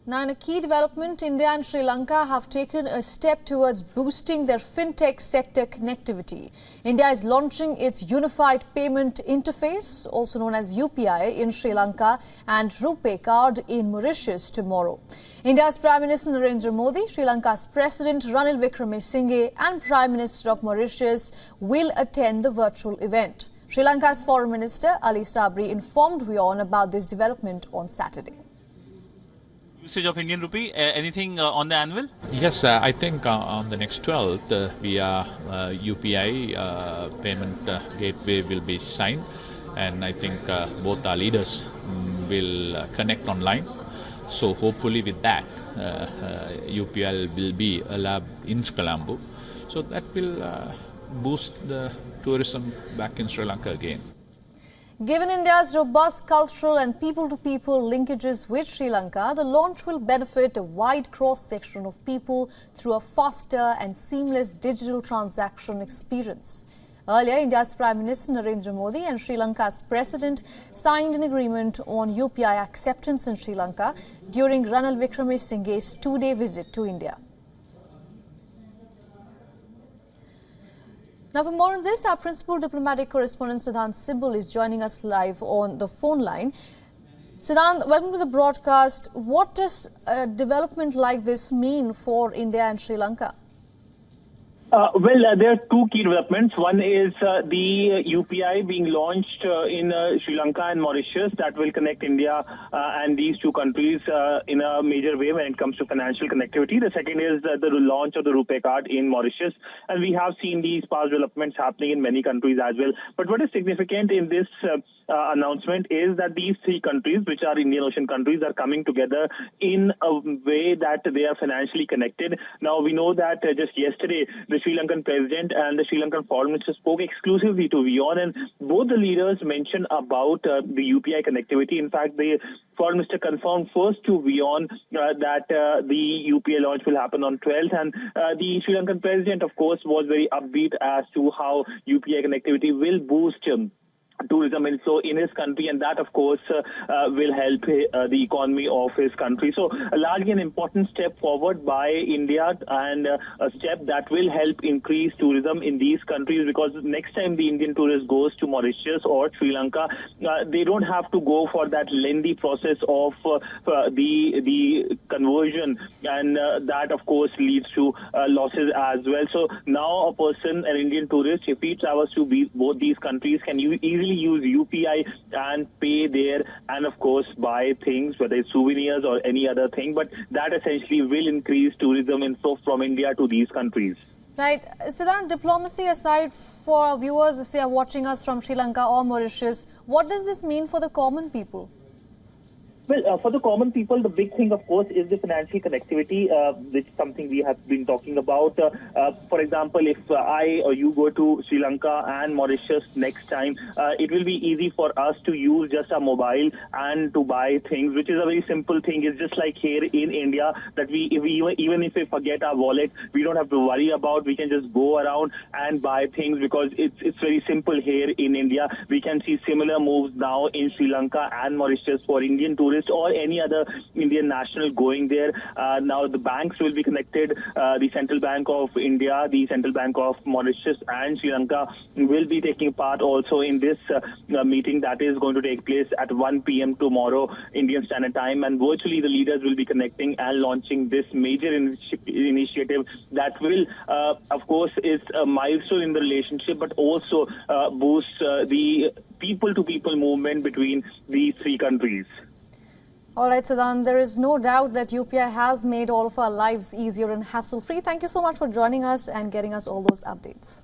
Now, in a key development, India and Sri Lanka have taken a step towards boosting their fintech sector connectivity. India is launching its unified payment interface, also known as UPI, in Sri Lanka and RuPay card in Mauritius tomorrow. India's Prime Minister Narendra Modi, Sri Lanka's President Ranil Wickremesinghe and Prime Minister of Mauritius will attend the virtual event. Sri Lanka's Foreign Minister Ali Sabri informed WION about this development on Saturday. Usage of Indian rupee, anything on the anvil? Yes, I think on the next 12th, via UPI payment gateway will be signed, and I think both our leaders will connect online. So hopefully with that, UPI will be allowed in Colombo. So that will boost the tourism back in Sri Lanka again. Given India's robust cultural and people-to-people linkages with Sri Lanka, the launch will benefit a wide cross-section of people through a faster and seamless digital transaction experience. Earlier, India's Prime Minister Narendra Modi and Sri Lanka's President signed an agreement on UPI acceptance in Sri Lanka during Ranil Wickremesinghe's two-day visit to India. Now, for more on this, our principal diplomatic correspondent Siddhant Sibul is joining us live on the phone line. Siddhant, welcome to the broadcast. What does a development like this mean for India and Sri Lanka? There are two key developments. One is the UPI being launched in Sri Lanka and Mauritius that will connect India and these two countries in a major way when it comes to financial connectivity. The second is the launch of the RuPay card in Mauritius. And we have seen these past developments happening in many countries as well. But what is significant in this announcement is that these three countries, which are Indian Ocean countries, are coming together in a way that they are financially connected. Now, we know that just yesterday, the Sri Lankan president and the Sri Lankan foreign minister spoke exclusively to WION, and both the leaders mentioned about the UPI connectivity. In fact, the foreign minister confirmed first to WION that the UPI launch will happen on 12th, and the Sri Lankan president, of course, was very upbeat as to how UPI connectivity will boost tourism in his country, and that of course will help the economy of his country. So largely an important step forward by India, and a step that will help increase tourism in these countries, because next time the Indian tourist goes to Mauritius or Sri Lanka, they don't have to go for that lengthy process of the conversion, and that of course leads to losses as well. So now a person, an Indian tourist, if he travels to both these countries, can easily use UPI and pay there, and of course buy things, whether it's souvenirs or any other thing. But that essentially will increase tourism from India to these countries. Right. Siddhant, diplomacy aside, for our viewers, if they are watching us from Sri Lanka or Mauritius, what does this mean for the common people? Well, for the common people, the big thing, of course, is the financial connectivity, which is something we have been talking about. For example, if I or you go to Sri Lanka and Mauritius next time, it will be easy for us to use just our mobile and to buy things, which is a very simple thing. It's just like here in India that even if we forget our wallet, we don't have to worry about. We can just go around and buy things because it's very simple here in India. We can see similar moves now in Sri Lanka and Mauritius for Indian tourists or any other Indian national going there. Now the banks will be connected. The Central Bank of India, the Central Bank of Mauritius and Sri Lanka will be taking part also in this meeting that is going to take place at 1 p.m. tomorrow Indian Standard Time, and virtually the leaders will be connecting and launching this major initiative that will of course is a milestone in the relationship, but also boost the people-to-people movement between these three countries. All right, Siddhant, there is no doubt that UPI has made all of our lives easier and hassle-free. Thank you so much for joining us and getting us all those updates.